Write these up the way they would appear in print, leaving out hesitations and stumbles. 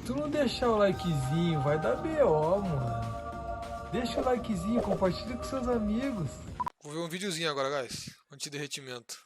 tu não deixar o likezinho, vai dar BO, mano. Deixa o likezinho, compartilha com seus amigos. Vou ver um videozinho agora, guys. Antiderretimento.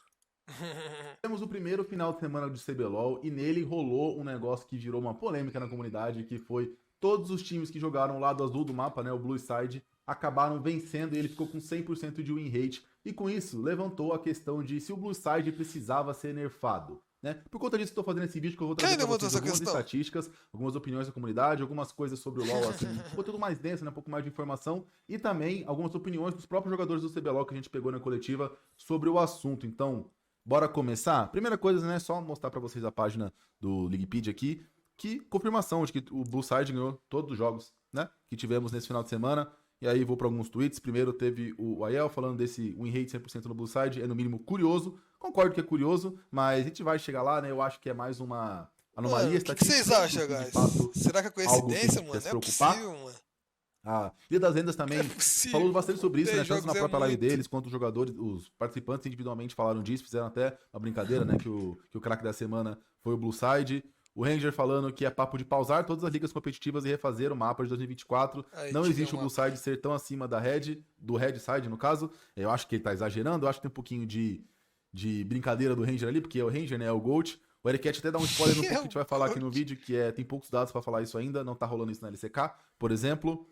Temos o primeiro final de semana de CBLOL e nele rolou um negócio que virou uma polêmica na comunidade, que foi todos os times que jogaram o lado azul do mapa, né, o Blue Side, acabaram vencendo e ele ficou com 100% de win rate. E com isso, levantou a questão de se o Blue Side precisava ser nerfado. Né? Por conta disso, estou fazendo esse vídeo que eu vou trazer pra vocês algumas estatísticas, algumas opiniões da comunidade, algumas coisas sobre o LoL, assim, um conteúdo mais denso, né? Um pouco mais de informação, e também algumas opiniões dos próprios jogadores do CBLOL que a gente pegou na coletiva sobre o assunto. Então, bora começar? Primeira coisa, né, só mostrar pra vocês a página do Leaguepedia aqui, que confirmação de que o Blue Side ganhou todos os jogos, né, que tivemos nesse final de semana. E aí vou para alguns tweets. Primeiro teve o Aiel falando desse win rate 100% no Blue Side, é no mínimo curioso. Concordo que é curioso, mas a gente vai chegar lá, né, eu acho que é mais uma anomalia estatística. O que vocês acham, guys? Será que é coincidência, mano? Não é possível, mano. A Ilha das Lendas também falou bastante sobre isso, né? Tanto na própria live deles, quanto os jogadores, os participantes individualmente falaram disso, fizeram até uma brincadeira, né? Que o craque da semana foi o Blue Side. O Ranger falando que é papo de pausar todas as ligas competitivas e refazer o mapa de 2024. Aí, não existe o Blue Side ser tão acima da Red, do Red Side, no caso. Eu acho que ele tá exagerando, eu acho que tem um pouquinho de brincadeira do Ranger ali, porque é o Ranger, né? É o Gold. O Ericat até dá um spoiler no pouco que a gente vai falar aqui no vídeo, que tem poucos dados pra falar isso ainda, não tá rolando isso na LCK, por exemplo.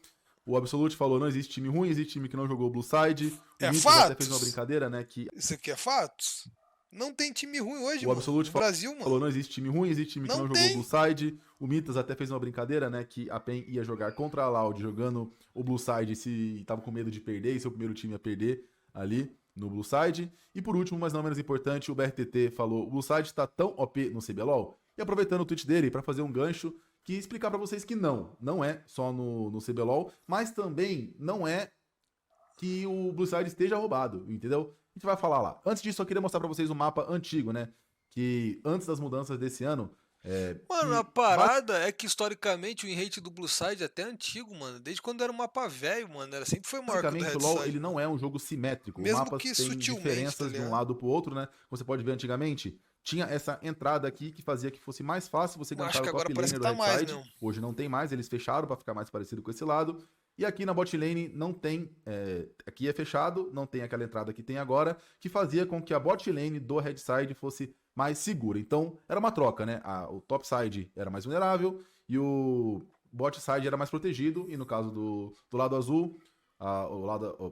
O Absolute falou, não existe time ruim, existe time que não jogou Blue Side. O Mythos até fez uma brincadeira, né, que... Isso aqui é fatos? Não tem time ruim hoje, o Absolute no Brasil, mano. Falou, não existe time ruim, existe time que não jogou Blue Side. O Mythos até fez uma brincadeira, né, que a PEN ia jogar contra a Loud, jogando o Blue Side se tava com medo de perder, e seu primeiro time ia perder ali no Blue Side. E por último, mas não menos importante, o BRTT falou, o Blue Side tá tão OP no CBLOL. E aproveitando o tweet dele para fazer um gancho, que explicar para vocês que não é só no CBLOL, mas também não é que o Blue Side esteja roubado, entendeu? A gente vai falar lá. Antes disso, eu queria mostrar pra vocês o mapa antigo, né? Que antes das mudanças desse ano... Mano, a parada é que historicamente o win rate do Blue Side é até antigo, mano. Desde quando era um mapa velho, mano. Sempre foi maior que o do Red o LoL, Side. ele não é um jogo simétrico. Mesmo o mapa que tem diferenças de um lado pro outro, né? Como você pode ver antigamente, tinha essa entrada aqui que fazia que fosse mais fácil você ganhar o top laner do Red Side. Hoje não tem mais, eles fecharam pra ficar mais parecido com esse lado. E aqui na bot lane não tem, aqui é fechado, não tem aquela entrada que tem agora, que fazia com que a bot lane do Red Side fosse mais segura. Então, era uma troca, né? O top side era mais vulnerável e o bot side era mais protegido. E no caso do lado azul, a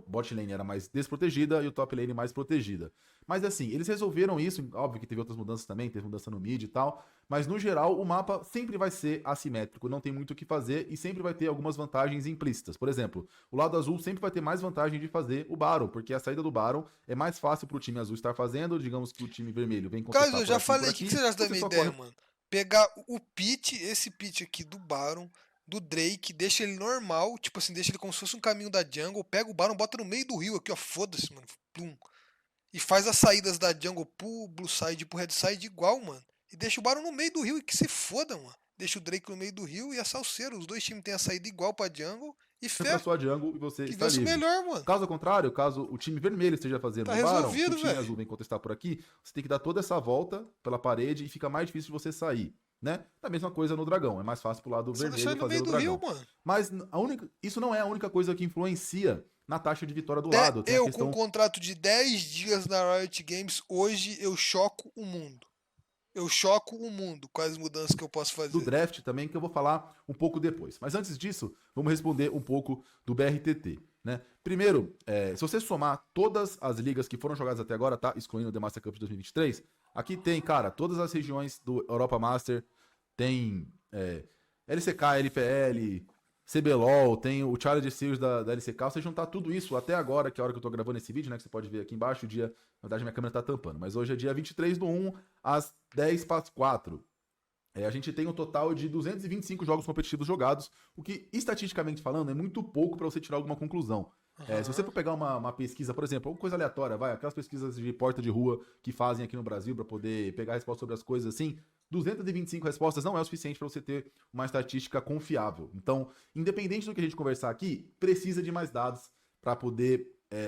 bot lane era mais desprotegida e o top lane mais protegida. Mas assim, eles resolveram isso, óbvio que teve outras mudanças também, teve mudança no mid e tal, mas no geral o mapa sempre vai ser assimétrico, não tem muito o que fazer e sempre vai ter algumas vantagens implícitas. Por exemplo, o lado azul sempre vai ter mais vantagem de fazer o Baron, porque a saída do Baron é mais fácil pro time azul estar fazendo, digamos que o time vermelho vem contestar. Caso eu já falei, o que você acha da minha ideia, mano? Pegar o pitch, esse pitch aqui do Baron, do Drake, deixa ele normal, tipo assim, deixa ele como se fosse um caminho da jungle, pega o Baron, bota no meio do rio aqui, ó, foda-se, mano, plum. E faz as saídas da jungle pro Blue Side e pro Red Side igual, mano. E deixa o Baron no meio do rio e que se foda, mano. Deixa o Drake no meio do rio e a Salseiro. Os dois times têm a saída igual pra jungle e fé. Pra sua jungle e você está livre. Melhor, mano. Caso contrário, caso o time vermelho esteja fazendo o Baron, se o time azul vem contestar por aqui, você tem que dar toda essa volta pela parede e fica mais difícil de você sair. Né? A mesma coisa no dragão, é mais fácil pro lado vermelho fazer o dragão. Rio, mano. Mas isso não é a única coisa que influencia na taxa de vitória do lado. Tem com um contrato de 10 dias na Riot Games, hoje eu choco o mundo. Eu choco o mundo com as mudanças que eu posso fazer. Do draft também, que eu vou falar um pouco depois. Mas antes disso, vamos responder um pouco do BRTT. Né? Primeiro, se você somar todas as ligas que foram jogadas até agora, tá? Excluindo o The Master Cup de 2023, aqui tem, cara, todas as regiões do Europa Master, tem LCK, LPL, CBLOL, tem o Challenge Series da LCK. Você juntar tudo isso até agora, que é a hora que eu tô gravando esse vídeo, né? Que você pode ver aqui embaixo, o dia... Na verdade, minha câmera tá tampando, mas hoje é dia 23/1, às 10:04. A gente tem um total de 225 jogos competitivos jogados, o que, estatisticamente falando, é muito pouco para você tirar alguma conclusão. Se você for pegar uma pesquisa, por exemplo, alguma coisa aleatória, aquelas pesquisas de porta de rua que fazem aqui no Brasil para poder pegar respostas sobre as coisas assim, 225 respostas não é o suficiente para você ter uma estatística confiável. Então, independente do que a gente conversar aqui, precisa de mais dados para poder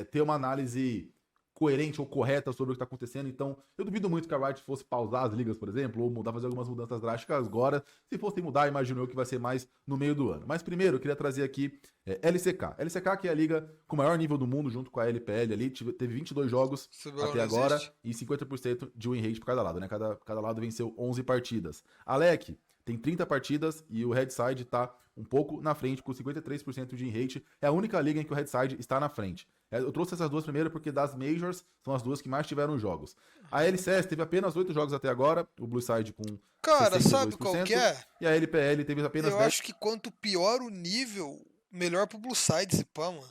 ter uma análise coerente ou correta sobre o que tá acontecendo. Então, eu duvido muito que a Riot fosse pausar as ligas, por exemplo, ou mudar, fazer algumas mudanças drásticas agora. Se fossem mudar, imagino eu que vai ser mais no meio do ano. Mas primeiro, eu queria trazer aqui LCK. LCK, que é a liga com o maior nível do mundo, junto com a LPL ali, teve 22 jogos até agora e 50% de win rate por cada lado, né? Cada lado venceu 11 partidas. Alec tem 30 partidas e o Redside tá um pouco na frente, com 53% de win rate. É a única liga em que o Redside está na frente. Eu trouxe essas duas primeiro porque das Majors são as duas que mais tiveram jogos. A LCS teve apenas 8 jogos até agora, o Blueside com Cara, 62%, sabe qual que é? e a LPL teve apenas Eu 10%. acho que quanto pior o nível, melhor pro Blue Side, se pá, mano.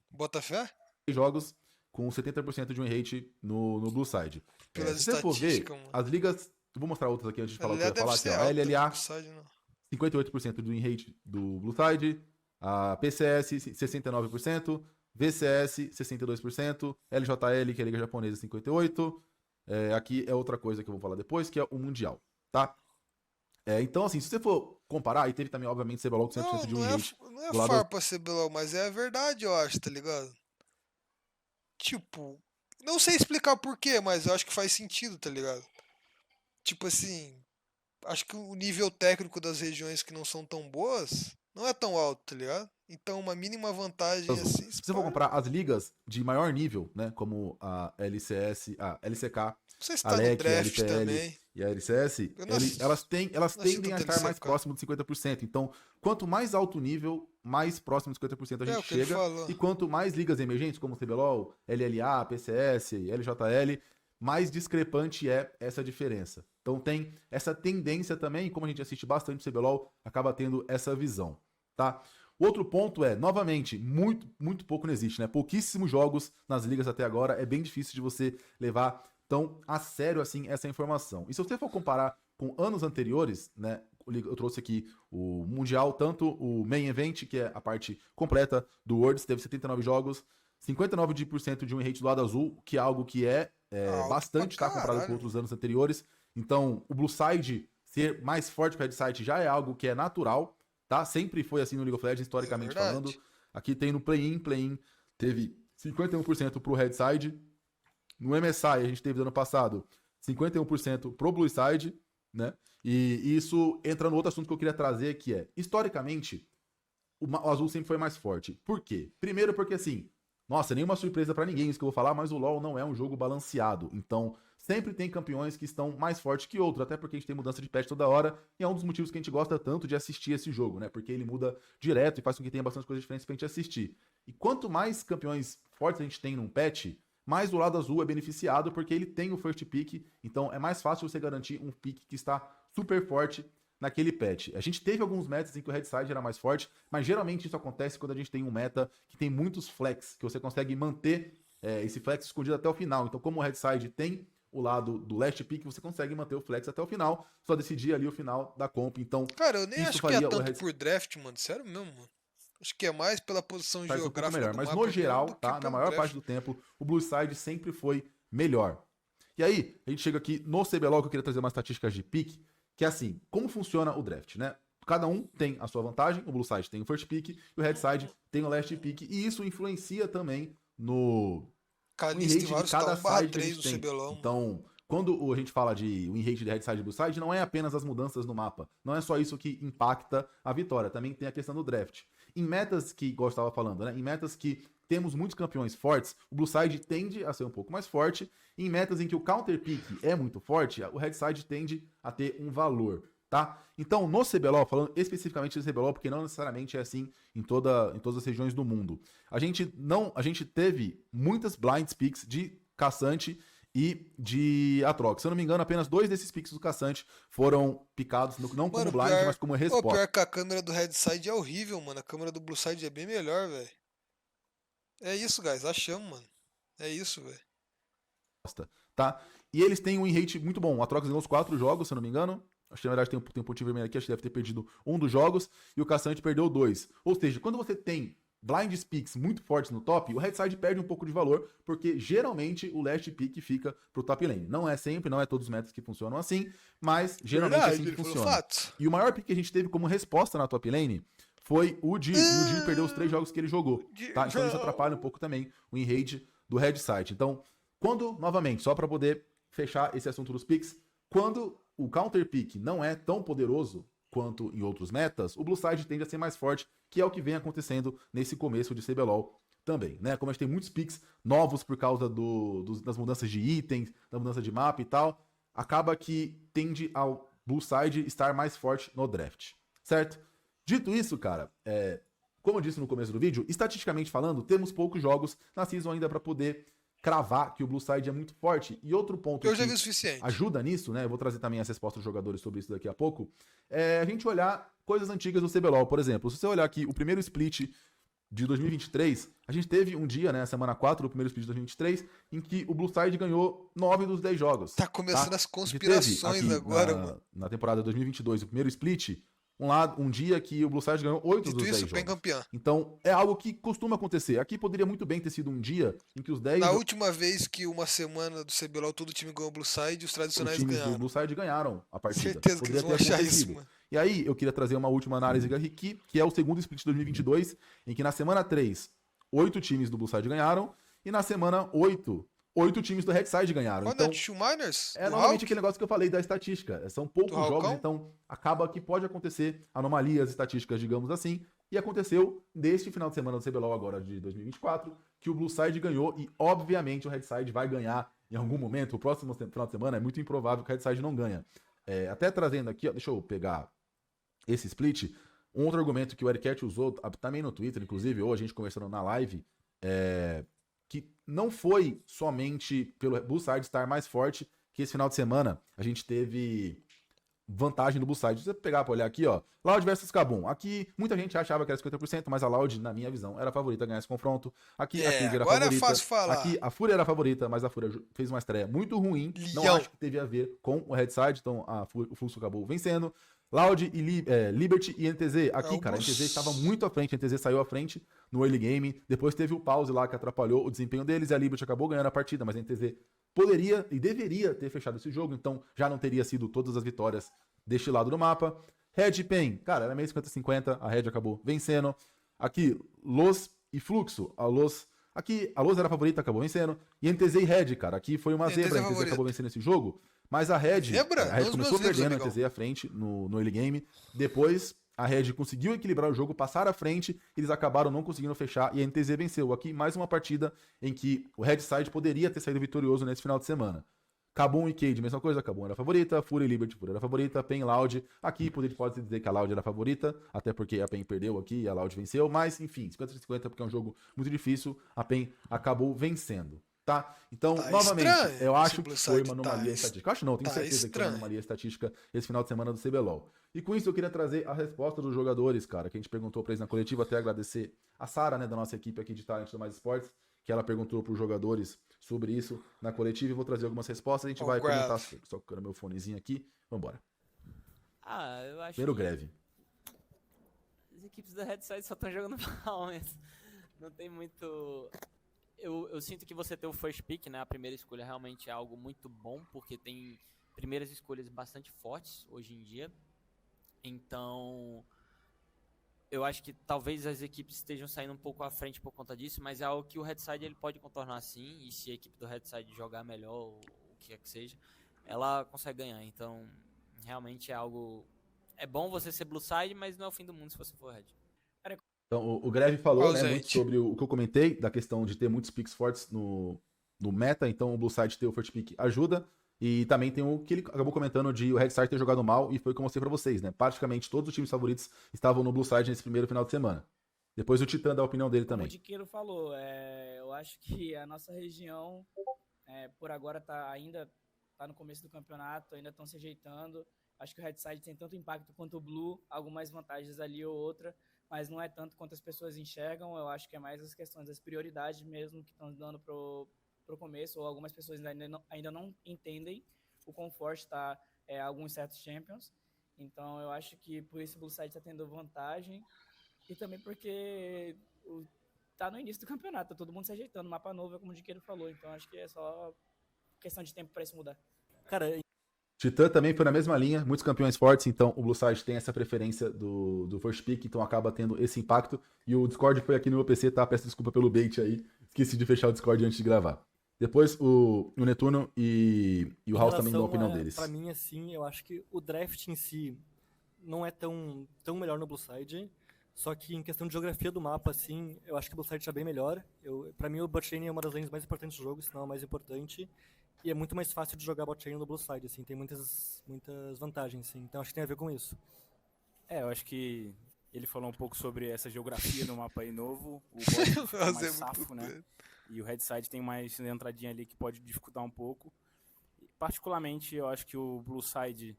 Bota fé? Jogos com 70% de win rate no Blue Side. Pelas Se você for ver, estatísticas, mano. as ligas... Eu vou mostrar outras aqui antes de falar o que eu ia deve falar aqui. ser Ó. A alta, LLA, Blue Side, não. 58% do win rate do Blue Side. A PCS, 69%. VCS, 62%. LJL, que é a Liga Japonesa, 58%. Aqui é outra coisa que eu vou falar depois, que é o Mundial, tá? Então, assim, se você for comparar, e teve também, obviamente, CBLOL com 100% de win rate. Não é do lado farpa CBLOL, mas é a verdade, eu acho, tá ligado? Tipo, não sei explicar por quê, mas eu acho que faz sentido, tá ligado? Tipo assim, acho que o nível técnico das regiões que não são tão boas não é tão alto, tá ligado? Então uma mínima vantagem Azul. assim. Se você for comprar as ligas de maior nível, né, como a LCS, a LCK, Não sei se a tá no LEC, a draft LPL também. e a LCS, Eu não elas não tendem a assisto estar mais LCK. próximo de 50%. Então, quanto mais alto nível, mais próximo de 50% a É o gente que ele chega. falou. E quanto mais ligas emergentes, como CBLOL, LLA, PCS, LJL, mais discrepante é essa diferença. Então tem essa tendência também, e como a gente assiste bastante CBLOL, acaba tendo essa visão, tá? O outro ponto é, novamente, muito pouco não existe, né? Pouquíssimos jogos nas ligas até agora, é bem difícil de você levar tão a sério assim essa informação. E se você for comparar com anos anteriores, né? Eu trouxe aqui o Mundial, tanto o Main Event, que é a parte completa do Worlds, teve 79 jogos, 59% de win rate do lado azul, que é algo que Alto bastante, pra tá? Comparado com caralho. outros anos anteriores. Então, o Blue Side ser mais forte que o Red Side já é algo que é natural, tá? Sempre foi assim no League of Legends, historicamente verdade. falando. Aqui tem no play-in teve 51% pro Red Side. No MSI, a gente teve no ano passado 51% pro Blue Side, né? E isso entra no outro assunto que eu queria trazer, que é, historicamente, o azul sempre foi mais forte. Por quê? Primeiro porque, assim, nossa, nenhuma surpresa pra ninguém isso que eu vou falar, mas o LoL não é um jogo balanceado. Então, sempre tem campeões que estão mais fortes que outros, até porque a gente tem mudança de patch toda hora, e é um dos motivos que a gente gosta tanto de assistir esse jogo, né? Porque ele muda direto e faz com que tenha bastante coisas diferentes pra gente assistir. E quanto mais campeões fortes a gente tem num patch, mais o lado azul é beneficiado, porque ele tem o first pick, então é mais fácil você garantir um pick que está super forte naquele patch. A gente teve alguns metas em que o Red Side era mais forte, mas geralmente isso acontece quando a gente tem um meta que tem muitos flex, que você consegue manter esse flex escondido até o final. Então, como o Red Side tem o lado do last pick, você consegue manter o flex até o final, só decidir ali o final da comp. Então, Cara, eu nem isso acho que é faria o tanto Red por draft, mano. Sério mesmo, mano. Acho que é mais pela posição Side um pouco geográfica melhor, do mas mapa no mesmo geral, do que tá, na pelo maior draft. parte do tempo, o Blue Side sempre foi melhor. E aí, a gente chega aqui no CBLOL, que eu queria trazer umas estatísticas de pick, que é assim, como funciona o draft, né? Cada um tem a sua vantagem, o Blue Side tem o first pick e o Red Side tem o last pick, e isso influencia também no win Calista e rate de vários tá cada side que a 1/3 gente do tem. CBLOL, mano. Então, quando a gente fala de win rate de Red Side e Blue Side, não é apenas as mudanças no mapa, não é só isso que impacta a vitória, também tem a questão do draft. Em metas que, igual eu estava falando, né? Em metas que temos muitos campeões fortes, o Blue Side tende a ser um pouco mais forte. Em metas em que o counter pick é muito forte, o Red Side tende a ter um valor, tá? Então, no CBLOL, falando especificamente do CBLOL, porque não necessariamente é assim em todas as regiões do mundo, a gente teve muitas blind picks de Caçante e de Atrox. Se eu não me engano, apenas 2 desses picks do Caçante foram picados, não como Mano, blind, mas como resposta. pior que a câmera do Red Side é horrível, mano. A câmera do Blue Side é bem melhor, velho. É isso, guys. Achamos, mano. É isso, velho. Tá? E eles têm um win rate muito bom. O Atrox ganhou os 4 jogos, se eu não me engano. Acho que na verdade tem um pontinho vermelho aqui, acho que deve ter perdido um dos jogos. E o Caçante perdeu 2. Ou seja, quando você tem blind picks muito fortes no top, o Red Side perde um pouco de valor, porque geralmente o last pick fica pro top lane. Não é sempre, não é todos os metas que funcionam assim, mas geralmente é assim que ele falou funciona. fato. E o maior pick que a gente teve como resposta na top lane foi o Dir. E o Dir perdeu os 3 jogos que ele jogou, tá? Então isso atrapalha um pouco também o win rate do Red Side. Então, Quando, novamente, só para poder fechar esse assunto dos picks, quando o counter pick não é tão poderoso quanto em outros metas, o Blue Side tende a ser mais forte, que é o que vem acontecendo nesse começo de CBLOL também, né? Como a gente tem muitos picks novos por causa das mudanças de itens, da mudança de mapa e tal, acaba que tende ao Blue Side estar mais forte no draft, certo? Dito isso, cara, como eu disse no começo do vídeo, estatisticamente falando, temos poucos jogos na season ainda para poder cravar que o Blue Side é muito forte. E outro ponto Eu já que vi o suficiente. ajuda nisso, né? Eu vou trazer também as respostas dos jogadores sobre isso daqui a pouco. É a gente olhar coisas antigas do CBLOL. Por exemplo, se você olhar aqui o primeiro split de 2023, a gente teve um dia, né, semana 4 do primeiro split de 2023, em que o Blue Side ganhou 9 dos 10 jogos. Tá começando tá? as conspirações aqui, agora, mano. Na temporada 2022, o primeiro split, um dia que o Blue Side ganhou 8 Dito dos 10 isso, bem jogos. campeão. Então, é algo que costuma acontecer. Aqui poderia muito bem ter sido um dia em que os 10... Na última vez que uma semana do CBLOL todo time ganhou o Blue Side, os os tradicionais times do ganharam. Blue Side ganharam a partida. Certeza que eles vão achar isso, mano. E aí, eu queria trazer uma última análise aqui, que é o segundo split de 2022, em que na semana 3, 8 times do Blue Side ganharam, e na semana 8 times do Red Side ganharam. Olha, Então, Two Miners? é Do novamente Hulk? aquele negócio que eu falei da estatística. São poucos Do jogos, Hulkão? então acaba que pode acontecer anomalias estatísticas, digamos assim. E aconteceu neste final de semana do CBLOL agora de 2024, que o Blue Side ganhou e, obviamente, o Red Side vai ganhar em algum momento. O próximo final de semana é muito improvável que o Red Side não ganha. Até trazendo aqui, ó, deixa eu pegar esse split. Um outro argumento que o Ericat usou, também no Twitter, inclusive, ou a gente conversando na live, que não foi somente pelo Blue Side estar mais forte, que esse final de semana a gente teve vantagem do Blue Side. Se você pegar pra olhar aqui, ó, Loud versus Kabum. Aqui, muita gente achava que era 50%, mas a Loud, na minha visão, era a favorita a ganhar esse confronto. Aqui, a King era a agora favorita. é fácil falar. Aqui, a Fúria era a favorita, mas a Fúria fez uma estreia muito ruim. Não Leão. acho que teve a ver com o Red Side, então o Fluxo acabou vencendo. Loud e Liberty e NTZ. Aqui, cara, a NTZ estava muito à frente, a NTZ saiu à frente no early game, depois teve o pause lá que atrapalhou o desempenho deles, e a Liberty acabou ganhando a partida, mas a NTZ poderia e deveria ter fechado esse jogo, então já não teria sido todas as vitórias deste lado do mapa. Red e PEN, cara, era meio 50-50, a Red acabou vencendo. Aqui, Los e Fluxo, aqui a Los era a favorita, acabou vencendo. E NTZ e Red, cara, aqui foi uma NTZ zebra, a NTZ favorita. acabou vencendo esse jogo. Mas a Red Zebra? começou perdendo a amigão. NTZ à frente no early game. Depois, a Red conseguiu equilibrar o jogo, passar à frente, eles acabaram não conseguindo fechar e a NTZ venceu. Aqui, mais uma partida em que o Red Side poderia ter saído vitorioso nesse final de semana. Kabum e Cade, mesma coisa, Kabum era a favorita, Fúria e Liberty, Fúria era a favorita, PEN e Loud, aqui pode dizer que a Loud era a favorita, até porque a PEN perdeu aqui e a Loud venceu, mas enfim, 50-50 porque é um jogo muito difícil, a PEN acabou vencendo. Tá? Então, Tá novamente, estranho eu acho esse que Blue foi Side, uma tá anomalia estatística. Eu acho não, tenho tá certeza que foi uma estranho. anomalia estatística esse final de semana do CBLOL. E com isso eu queria trazer a resposta dos jogadores, cara, que a gente perguntou pra eles na coletiva, até agradecer a Sara, né, da nossa equipe aqui de Talent do Mais Esportes, que ela perguntou pros jogadores sobre isso na coletiva, e vou trazer algumas respostas, a gente vai Grave. comentar, só colocando meu fonezinho aqui, vambora. Eu acho Primeiro que greve. as equipes da Red Side só estão jogando mal mesmo. Não tem muito... Eu sinto que você ter o first pick, né, a primeira escolha, realmente é algo muito bom, porque tem primeiras escolhas bastante fortes hoje em dia. Então, eu acho que talvez as equipes estejam saindo um pouco à frente por conta disso, mas é algo que o Red Side ele pode contornar sim, e se a equipe do Red Side jogar melhor, ou o que quer que seja, ela consegue ganhar. Então, realmente é algo... É bom você ser Blue Side, mas não é o fim do mundo se você for Red. Então, o Greve falou, né, Ausente. muito sobre o que eu comentei, da questão de ter muitos picks fortes no meta, então o Blue Side ter o first pick ajuda, e também tem o que ele acabou comentando de o Red Side ter jogado mal, e foi o que eu mostrei pra vocês, né, praticamente todos os times favoritos estavam no Blue Side nesse primeiro final de semana. Depois o Titã dá a opinião dele Como também. o Diqueiro falou, eu acho que a nossa região, por agora, ainda tá no começo do campeonato, ainda estão se ajeitando. Acho que o Red Side tem tanto impacto quanto o Blue, algumas vantagens ali ou outra, mas não é tanto quanto as pessoas enxergam. Eu acho que é mais as questões das prioridades mesmo que estão dando pro começo, ou algumas pessoas ainda não entendem o quão forte está alguns certos champions. Então eu acho que por isso o Blue Side está tendo vantagem, e também porque tá no início do campeonato, tá todo mundo se ajeitando, mapa novo, como o Diqueiro falou, então acho que é só questão de tempo para isso mudar. Cara, Titã também foi na mesma linha, muitos campeões fortes, então o Blue Side tem essa preferência do first pick, então acaba tendo esse impacto. E o Discord foi aqui no meu PC, tá? Peço desculpa pelo bait aí, esqueci de fechar o Discord antes de gravar. Depois o Netuno e o Em House também dão a relação opinião deles. Pra mim, assim, eu acho que o draft em si não é tão melhor no Blue Side. Só que em questão de geografia do mapa, assim, eu acho que o Blue Side tá bem melhor. Pra mim, o bot lane é uma das lanes mais importantes do jogo, se não a mais importante. E é muito mais fácil de jogar bot lane no Blue Side, assim, tem muitas vantagens, assim. Então acho que tem a ver com isso. Eu acho que ele falou um pouco sobre essa geografia do mapa aí novo. O bot fica Nossa, é mais muito safo, né? doido. E o headside tem mais entradinha ali que pode dificultar um pouco. Particularmente, eu acho que o Blue Side,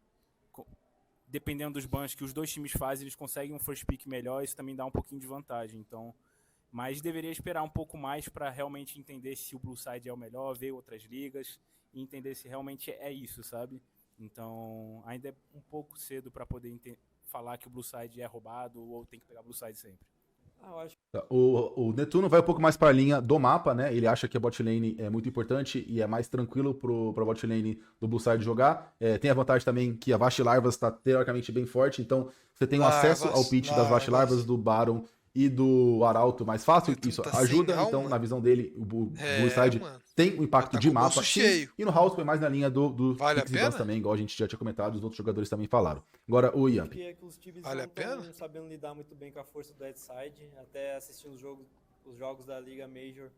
dependendo dos bans que os dois times fazem, eles conseguem um first pick melhor, isso também dá um pouquinho de vantagem. Então, mas deveria esperar um pouco mais para realmente entender se o Blue Side é o melhor, ver outras ligas e entender se realmente é isso, sabe? Então, ainda é um pouco cedo para poder falar que o Blue Side é roubado ou tem que pegar Blue Side sempre. Eu acho O Netuno vai um pouco mais para a linha do mapa, né? Ele acha que a bot lane é muito importante e é mais tranquilo pra bot lane do Blue Side jogar. Tem a vantagem também que a Vast Larvas está teoricamente bem forte, então você tem um acesso ao pitch das Vast Larvas, do Baron e do Arauto mais fácil. Netuno Isso tá ajuda, sem então alma. na visão dele, o Blue Side mano. tem um impacto Tá de com o mapa. bolso Sim, cheio. e no House foi mais na linha do Vale a picks e bans pena? também, igual a gente já tinha comentado, os outros jogadores também falaram. Agora o Yamp. Que é que os times Vale não a pena? estão sabendo lidar muito bem com a força do headside, até assistindo os jogos da Liga Major.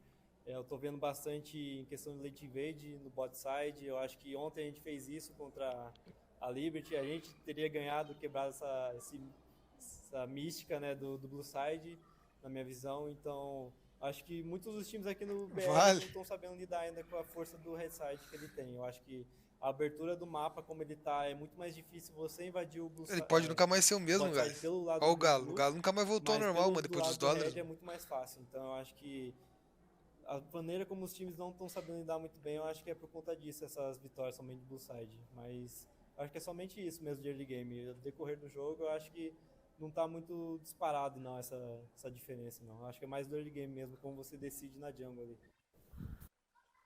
Eu tô vendo bastante em questão de late invade no bot side. Eu acho que ontem a gente fez isso contra a Liberty. A gente teria ganhado, quebrado essa mística, né, do blue side, na minha visão. Então, acho que muitos dos times aqui no BR não estão sabendo lidar ainda com a força do headside que ele tem. Eu acho que a abertura do mapa, como ele tá, é muito mais difícil você invadir o blue side. Ele pode nunca mais ser o mesmo, velho. Olha o Galo. O Galo nunca mais voltou ao normal, mano, depois dos dólares. É muito mais fácil. Então, eu acho que a maneira como os times não estão sabendo lidar muito bem, eu acho que é por conta disso, essas vitórias somente de blue side. Mas acho que é somente isso mesmo de early game. No decorrer do jogo, eu acho que não tá muito disparado, não, essa diferença, não. Eu acho que é mais do early game mesmo, como você decide na jungle ali.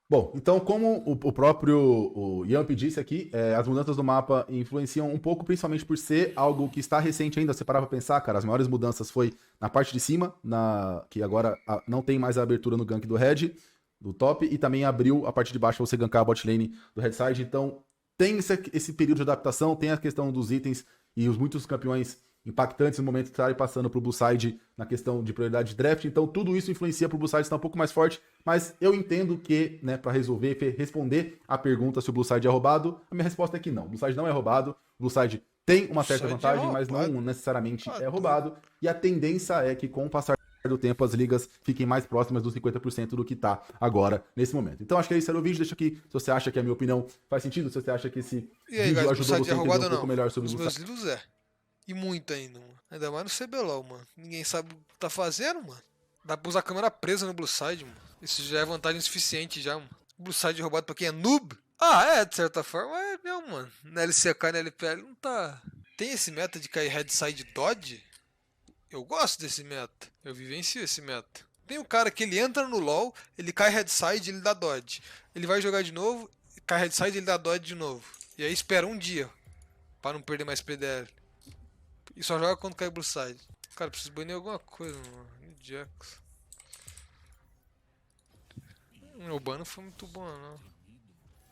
Bom, então como o próprio Yamp disse aqui, as mudanças do mapa influenciam um pouco, principalmente por ser algo que está recente ainda. Você parar pra pensar, cara, as maiores mudanças foi na parte de cima, que agora não tem mais a abertura no gank do Red, do top, e também abriu a parte de baixo pra você gankar a bot lane do Red side. Então tem esse período de adaptação, tem a questão dos itens e os muitos campeões impactantes no momento que estarem passando pro Blue Side na questão de prioridade de draft, então tudo isso influencia pro Blue Side estar um pouco mais forte, mas eu entendo que, né, para responder a pergunta se o Blue Side é roubado, a minha resposta é que não, o Blue Side não é roubado, o Blue Side tem uma certa vantagem, mas não necessariamente é roubado, e a tendência é que com o passar do tempo as ligas fiquem mais próximas dos 50% do que tá agora, nesse momento. Então acho que esse era o vídeo, deixa aqui se você acha que a minha opinião faz sentido, se você acha que esse vídeo ajudou você a entender um pouco melhor sobre o Blue Side. Meus livros E muito ainda, mano. Ainda mais no CBLOL, mano. Ninguém sabe o que tá fazendo, mano. Dá pra usar a câmera presa no Blue Side, mano. Isso já é vantagem suficiente já, mano. Blue Side roubado pra quem é noob? De certa forma é mesmo, mano. Na LCK e na LPL não tá... Tem esse meta de cair headside dodge? Eu gosto desse meta. Eu vivencio esse meta. Tem um cara que ele entra no LoL, ele cai headside, ele dá dodge. Ele vai jogar de novo, cai headside, ele dá dodge de novo. E aí espera um dia, pra não perder mais PDL. E só joga quando cai Blue Side. Cara, preciso banir alguma coisa, mano. Jax. O ban não foi muito bom, não.